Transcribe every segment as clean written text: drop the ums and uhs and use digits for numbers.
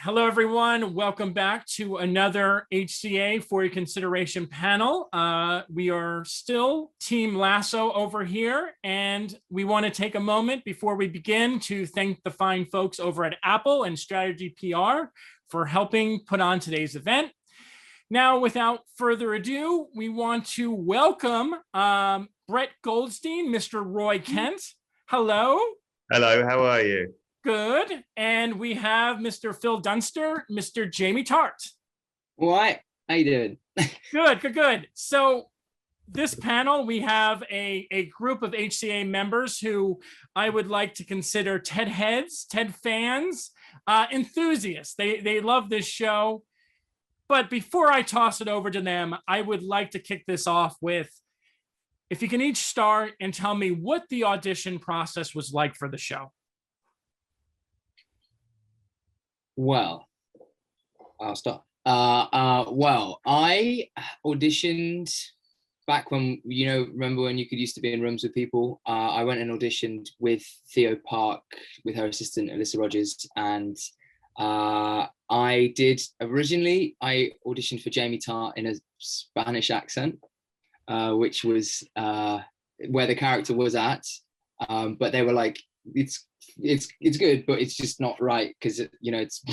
Hello, everyone. Welcome back to another HCA for your consideration panel. We are still Team Lasso over here, and we want to take a moment before we begin to thank the fine folks over at Apple and Strategy PR for helping put on today's event. Now, without further ado, we want to welcome Brett Goldstein, Mr. Roy Kent. Hello. Hello, how are you? Good. And we have Mr. Phil Dunster, Mr. Jamie Tartt. All right. How you doing? Good. So this panel, we have a group of HCA members who I would like to consider TED heads, TED fans, enthusiasts. They love this show. But before I toss it over to them, I would like to kick this off with, if you can each start and tell me what the audition process was like for the show. Well, I'll start. Well, I auditioned back when, remember when you could used to be in rooms with people? I went and auditioned with Theo Park, with her assistant, Alyssa Rogers. And I auditioned for Jamie Tartt in a Spanish accent, which was where the character was at. But they were like, it's good, but it's just not right because it's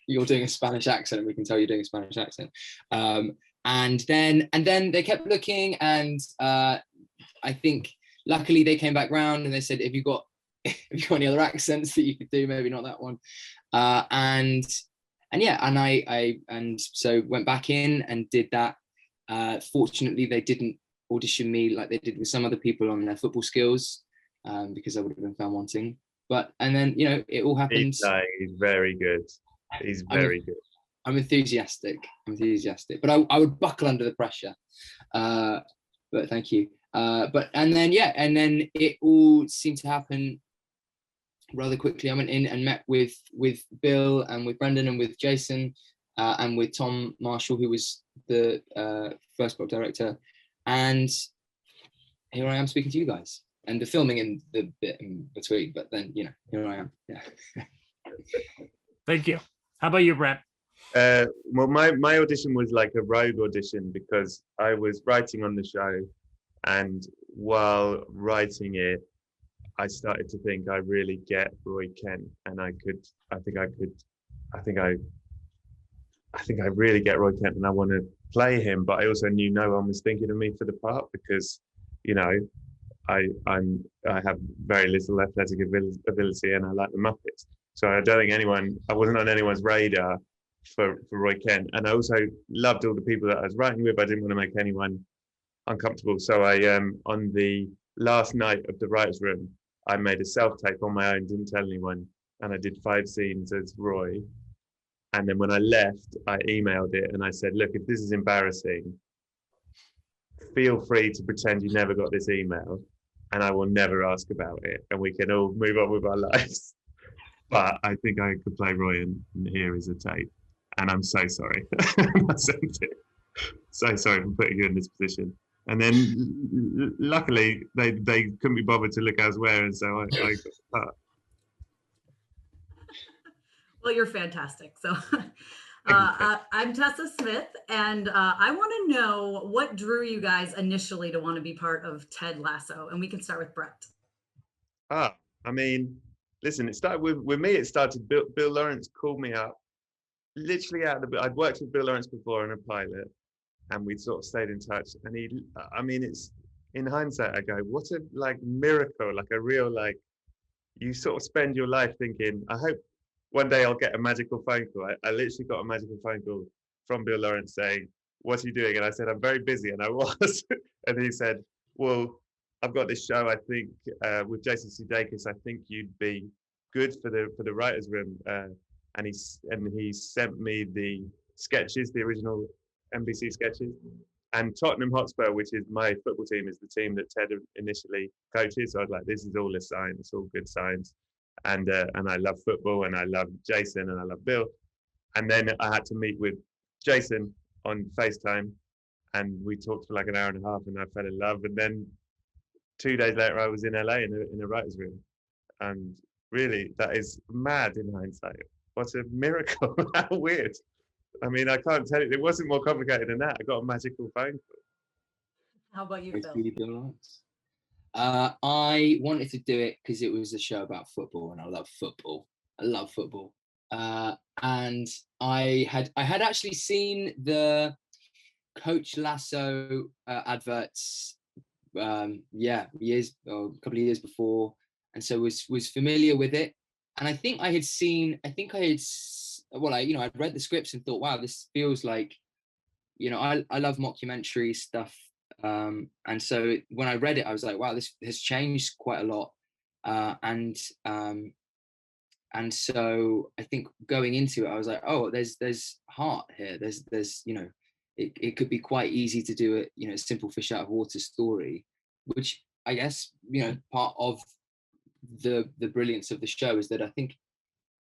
you're doing a Spanish accent and we can tell you're doing a Spanish accent. And then they kept looking, and I think luckily they came back round and they said, have you got any other accents that you could do? Maybe not that one. And so went back in and did that. Fortunately, they didn't audition me like they did with some other people on their football skills, because I would have been found wanting. And then it all happens. He's very good. He's very good. I'm enthusiastic, but I would buckle under the pressure. But thank you. And then it all seemed to happen rather quickly. I went in and met with Bill and with Brendan and with Jason and with Tom Marshall, who was the first book director. And here I am speaking to you guys. And the filming in the bit in between, but then here I am. Yeah. Thank you. How about you, Brett? Well, my audition was like a rogue audition because I was writing on the show, and while writing it, I started to think I really get Roy Kent, and I think I really get Roy Kent, and I want to play him. But I also knew no one was thinking of me for the part because, I have very little athletic ability, and I like the Muppets. So I don't think I wasn't on anyone's radar for Roy Kent. And I also loved all the people that I was writing with. I didn't want to make anyone uncomfortable. So I, on the last night of the writer's room, I made a self-tape on my own, didn't tell anyone. And I did 5 scenes as Roy. And then when I left, I emailed it and I said, look, if this is embarrassing, feel free to pretend you never got this email, and I will never ask about it, and we can all move on with our lives. But I think I could play Roy, and here is a tape. And I'm so sorry. I sent it. So sorry for putting you in this position. And then luckily they couldn't be bothered to look elsewhere, and so I got the part. Well, you're fantastic. So I'm Tessa Smith, and I want to know what drew you guys initially to want to be part of Ted Lasso, and we can start with Brett. I mean, listen, it started with me. It started, Bill Lawrence called me up, literally out of the blue. I'd worked with Bill Lawrence before on a pilot, and we'd sort of stayed in touch. And it's, in hindsight, I go, what a miracle, a real, you sort of spend your life thinking, I hope one day I'll get a magical phone call. I literally got a magical phone call from Bill Lawrence saying, what are you doing? And I said, I'm very busy. And I was. And he said, well, I've got this show, I think, with Jason Sudeikis. I think you'd be good for the writer's room. And he sent me the sketches, the original NBC sketches. And Tottenham Hotspur, which is my football team, is the team that Ted initially coaches. So I was like, this is all a sign. It's all good signs. And I love football, and I love Jason, and I love Bill. And then I had to meet with Jason on FaceTime, and we talked for an hour and a half, and I fell in love. And then 2 days later, I was in LA in a writer's room. And really, that is mad in hindsight. what a miracle. How weird. I mean, I can't tell you. It wasn't more complicated than that. I got a magical phone call. How about you, Phil? I wanted to do it because it was a show about football, and I love football. I love football. And I had actually seen the Coach Lasso adverts, a couple of years before, and so was familiar with it. And I think I'd read the scripts and thought, wow, this feels like, I love mockumentary stuff. And so when I read it, I was like, wow, this has changed quite a lot. And so I think going into it, I was like, oh, there's heart here. There's it could be quite easy to do a simple fish out of water story, which I guess part of the brilliance of the show is that I think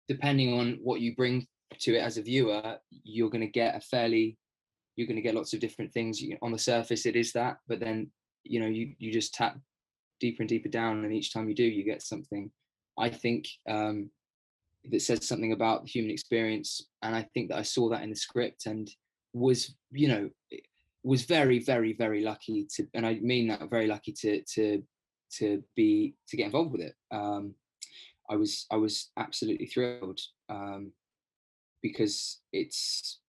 depending on what you bring to it as a viewer, you're going to get lots of different things. On the surface it is that, but then you just tap deeper and deeper down, and each time you do, you get something, I think, that says something about the human experience. And I think that I saw that in the script and was very, very, very lucky to, and I mean that, very lucky to get involved with it. I was absolutely thrilled, because it's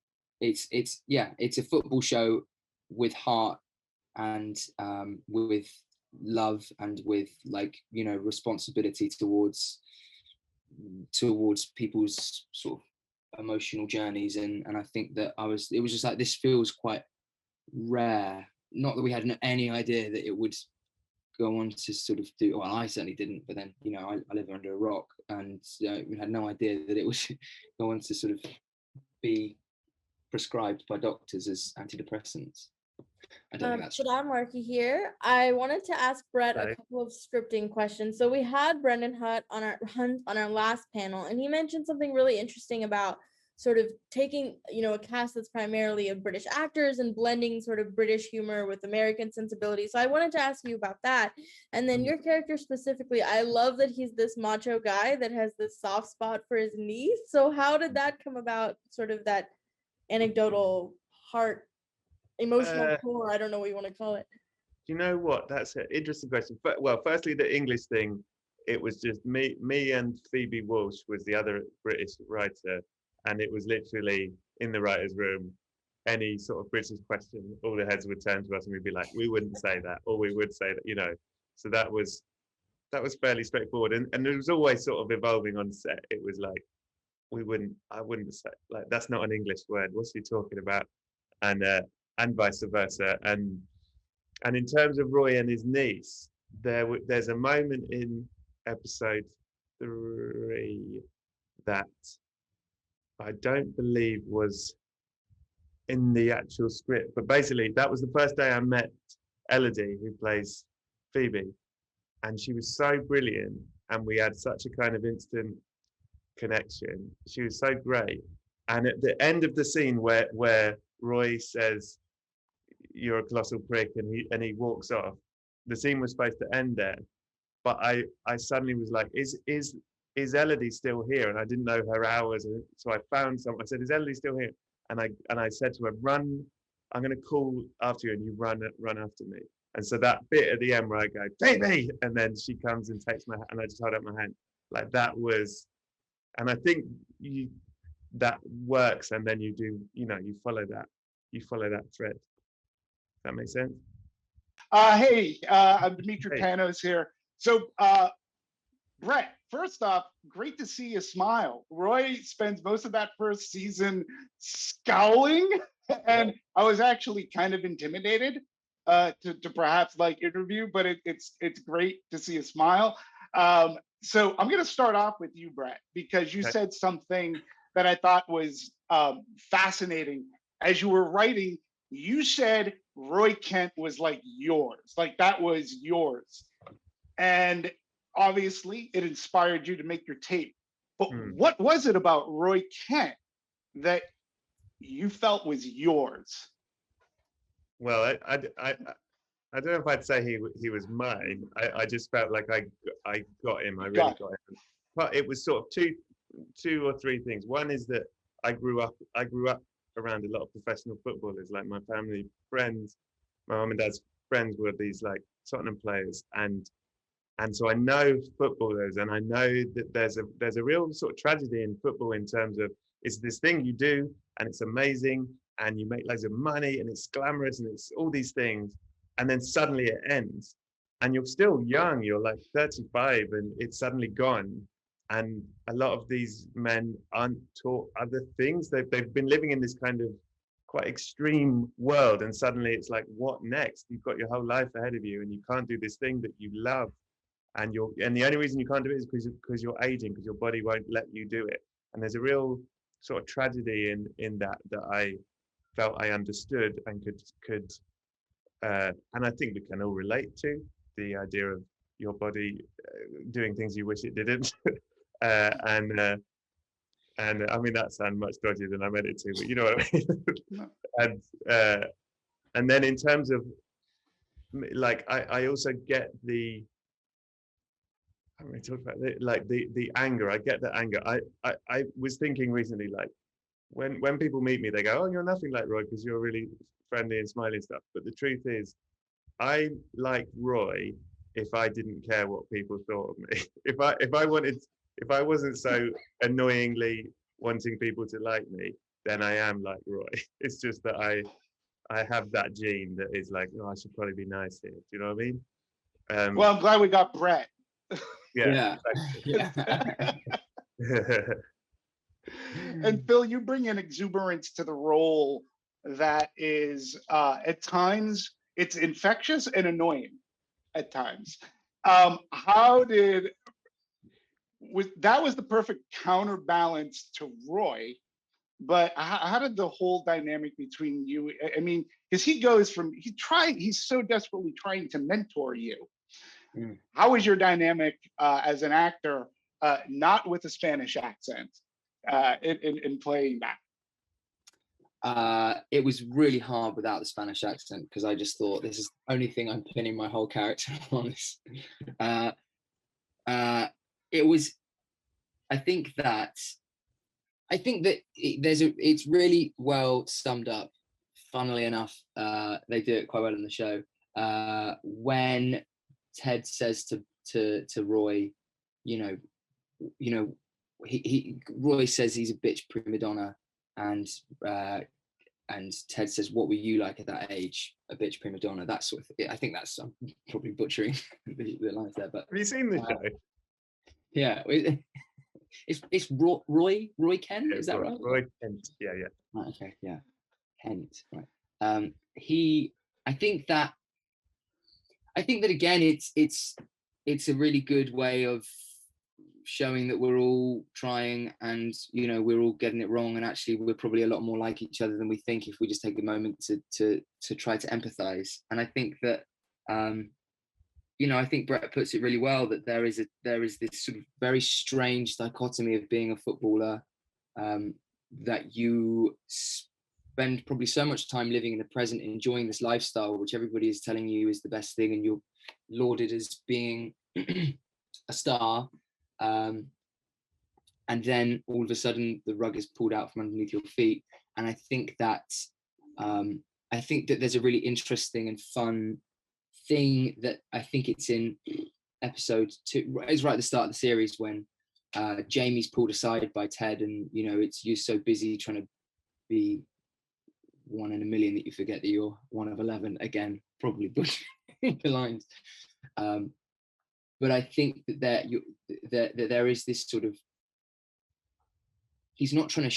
a football show with heart and with love and with responsibility towards people's sort of emotional journeys, and I think that it was just like, this feels quite rare. Not that we had any idea that it would go on to sort of do, well, I certainly didn't, but then I live under a rock, and we had no idea that it would go on to sort of be prescribed by doctors as antidepressants. I don't think that's Shadan, Larki here. I wanted to ask Brett a couple of scripting questions. So we had Brendan Hunt on our last panel, and he mentioned something really interesting about sort of taking, a cast that's primarily of British actors and blending sort of British humor with American sensibility. So I wanted to ask you about that. And then your character specifically, I love that he's this macho guy that has this soft spot for his niece. So how did that come about, sort of that anecdotal heart, emotional core, I don't know what you want to call it? You know what? That's an interesting question. But, well, firstly, the English thing, it was just me and Phoebe Walsh was the other British writer. And it was literally in the writer's room, any sort of British question, all the heads would turn to us and we'd be like, we wouldn't say that, or we would say that, So that was fairly straightforward. And it was always sort of evolving on set. It was like, I wouldn't say, like, that's not an English word. What's he talking about? And vice versa. And in terms of Roy and his niece, there's a moment in episode 3 that I don't believe was in the actual script, but basically that was the first day I met Elodie, who plays Phoebe, and she was so brilliant, and we had such a kind of instant connection. She was so great. And at the end of the scene where Roy says, "You're a colossal prick," and he walks off, the scene was supposed to end there, but I suddenly was like, is Elodie still here? And I didn't know her hours, and so I found someone. I said, "Is Elodie still here?" And I said to her, "Run! I'm going to call after you, and you run after me." And so that bit at the end where I go, "Baby," and then she comes and takes my hand, and I just hold up my hand, like that was, and I think that works, and then you do, you follow that thread. Does that make sense? Hey, I'm Demetri Panos here. So, Brett, first off, great to see you smile. Roy spends most of that first season scowling, and I was actually kind of intimidated to perhaps interview, but it's great to see you smile. So I'm going to start off with you, Brett, because you said something that I thought was fascinating. As you were writing, you said Roy Kent was like yours, like that was yours. And obviously it inspired you to make your tape. But what was it about Roy Kent that you felt was yours? Well, I don't know if I'd say he was mine. I just felt like I got him. I really got him. But it was sort of two or three things. One is that I grew up around a lot of professional footballers. Like my family friends, my mum and dad's friends were these like Tottenham players, and so I know footballers, and I know that there's a real sort of tragedy in football in terms of it's this thing you do and it's amazing and you make loads of money and it's glamorous and it's all these things, and then suddenly it ends and you're still young, you're like 35 and it's suddenly gone. And a lot of these men aren't taught other things. They've been living in this kind of quite extreme world, and suddenly it's like, what next? You've got your whole life ahead of you and you can't do this thing that you love. And the only reason you can't do it is because you're aging, because your body won't let you do it. And there's a real sort of tragedy in that I felt I understood and could and I think we can all relate to the idea of your body doing things you wish it didn't. And I mean that sounds much dodgier than I meant it to, but you know what I mean. And then in terms of like I also get the I haven't really talked about it, like the anger. I get the anger. I was thinking recently, like when people meet me, they go, "Oh, you're nothing like Roy because you're really friendly and smiley and stuff." But the truth is, I like Roy if I didn't care what people thought of me. If I wasn't so annoyingly wanting people to like me, then I am like Roy. It's just that I have that gene that is like, oh, I should probably be nice here. Do you know what I mean? Well, I'm glad we got Brett. Yeah. And Phil, you bring an exuberance to the role that is at times it's infectious and annoying at times. That was the perfect counterbalance to Roy, but how did the whole dynamic between you? I mean, because he goes from he's so desperately trying to mentor you. How was your dynamic as an actor, not with a Spanish accent, in playing that? It was really hard without the Spanish accent because I just thought this is the only thing I'm pinning my whole character on. It was. I think that it's really well summed up. Funnily enough, they do it quite well in the show when Ted says to Roy, Roy says he's a bitch prima donna, and Ted says, "What were you like at that age? A bitch prima donna." That sort of thing. I think that's I'm probably butchering the lines there, but have you seen the show? Yeah, it's Roy Kent. Is that right? Roy Kent. Yeah. Right, okay, yeah, Kent. Right. I think that again, it's a really good way of showing that we're all trying and we're all getting it wrong, and actually we're probably a lot more like each other than we think if we just take a moment to try to empathize. And I think that I think Brett puts it really well, that there is this sort of very strange dichotomy of being a footballer, that you spend probably so much time living in the present, enjoying this lifestyle which everybody is telling you is the best thing, and you're lauded as being a star, and then all of a sudden the rug is pulled out from underneath your feet. And I think that there's a really interesting and fun thing that I think it's in episode 2. It's right at the start of the series when Jamie's pulled aside by Ted, and it's you're so busy trying to be 1 in a million that you forget that you're 1 of 11. Again, probably butchering the lines. But I think that there is this sort of, Ted is not trying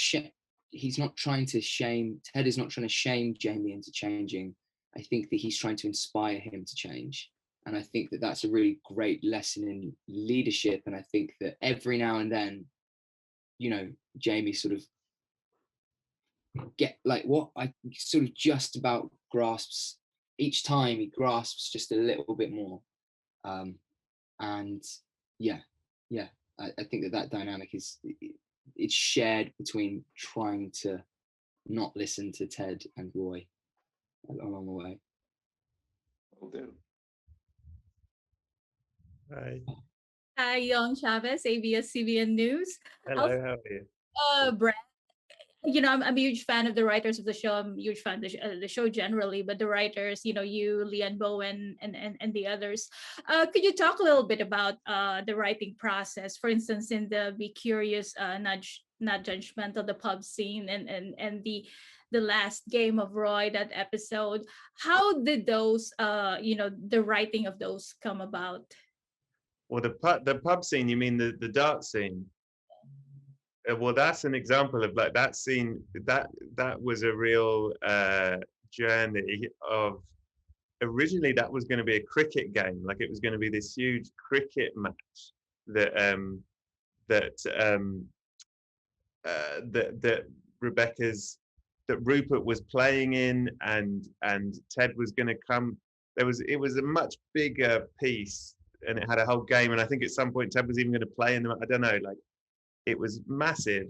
to shame Jamie into changing. I think that he's trying to inspire him to change. And I think that that's a really great lesson in leadership. And I think that every now and then, Jamie sort of sort of just about grasps, each time he grasps just a little bit more. And I think that dynamic it's shared between trying to not listen to Ted and Roy along the way. Will do. Right. Hi, Yong, Chavez, ABS-CBN News. Hello, how are you? Brett, I'm a huge fan of the writers of the show. I'm a huge fan of the show generally, but the writers, you, Leanne Bowen, and the others. Could you talk a little bit about the writing process? For instance, in the Be Curious, not judgmental, the pub scene, and the last game of Roy, that episode. How did those, the writing of those come about? Well, the pub scene, you mean the Dart scene? Well, that's an example of like that scene. That was a real journey of. Originally, that was going to be a cricket game. Like it was going to be this huge cricket match that that Rupert was playing in, and Ted was going to come. It was a much bigger piece, and it had a whole game. And I think at some point Ted was even going to play in them. I don't know, like. It was massive,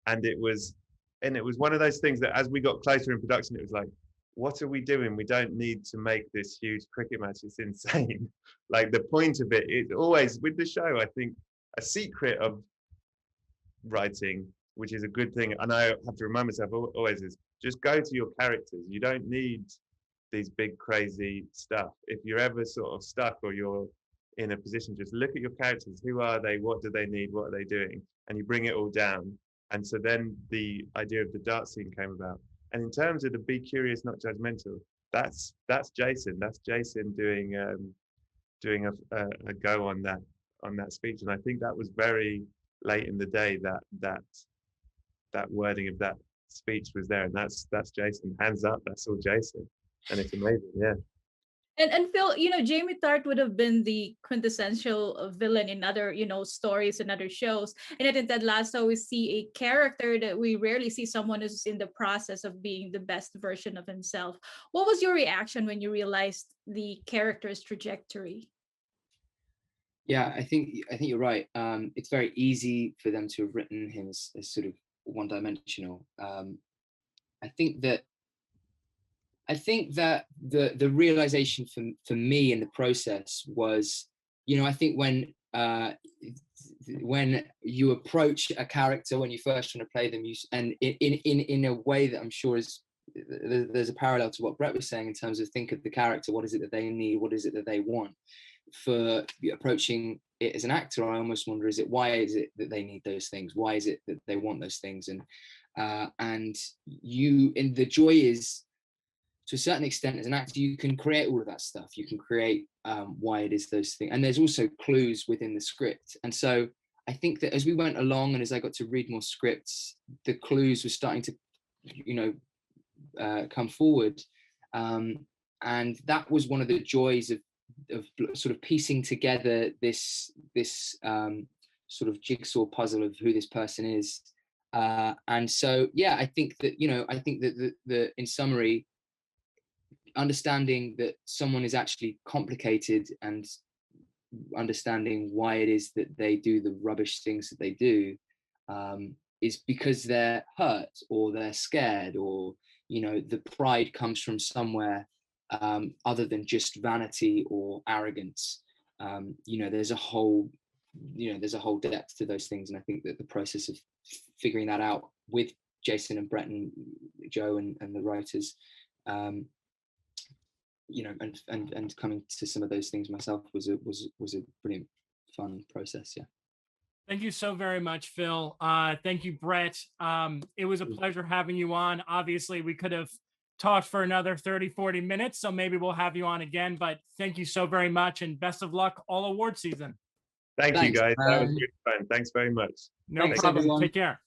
and it was one of those things that as we got closer in production, it was like, what are we doing? We don't need to make this huge cricket match. It's insane. Like the point of it is always with the show, I think a secret of writing, which is a good thing, and I have to remind myself always, is just go to your characters. You don't need these big crazy stuff. If you're ever sort of stuck or you're in a position, just look at your characters. Who are they? What do they need? What are they doing? And you bring it all down. And so then the idea of the Dart scene came about. And in terms of the Be Curious, Not Judgmental, that's Jason. That's Jason doing a go on that speech. And I think that was very late in the day that wording of that speech was there. And that's Jason. Hands up. That's all Jason. And it's amazing. Yeah. And Phil, Jamie Tartt would have been the quintessential villain in other, stories and other shows. And yet in Ted Lasso, we see a character that we rarely see, someone who's in the process of being the best version of himself. What was your reaction when you realized the character's trajectory? Yeah, I think you're right. It's very easy for them to have written him as sort of one-dimensional. I think that the realization for me in the process was, I think when you approach a character, when you first trying to play them, and in a way that I'm sure is, there's a parallel to what Brett was saying in terms of think of the character, what is it that they need, what is it that they want. For approaching it as an actor, I almost wonder, why is it that they need those things? Why is it that they want those things? And the joy is, to a certain extent, as an actor, you can create all of that stuff. You can create why it is those things. And there's also clues within the script. And so I think that as we went along and as I got to read more scripts, the clues were starting to, come forward. And that was one of the joys of sort of piecing together this sort of jigsaw puzzle of who this person is. And so, yeah, I think that the in summary, understanding that someone is actually complicated and understanding why it is that they do the rubbish things that they do is because they're hurt or they're scared, or the pride comes from somewhere other than just vanity or arrogance. There's a whole depth to those things, and I think that the process of figuring that out with Jason and Brett and Joe and the writers, and coming to some of those things myself was a brilliant, fun process. Yeah. Thank you so very much, Phil. Thank you, Brett. It was a pleasure having you on. Obviously, we could have talked for another 30, 40 minutes, so maybe we'll have you on again, but thank you so very much and best of luck all award season. Thanks, you guys. That was good fun. Thanks very much. No problem. Everyone. Take care.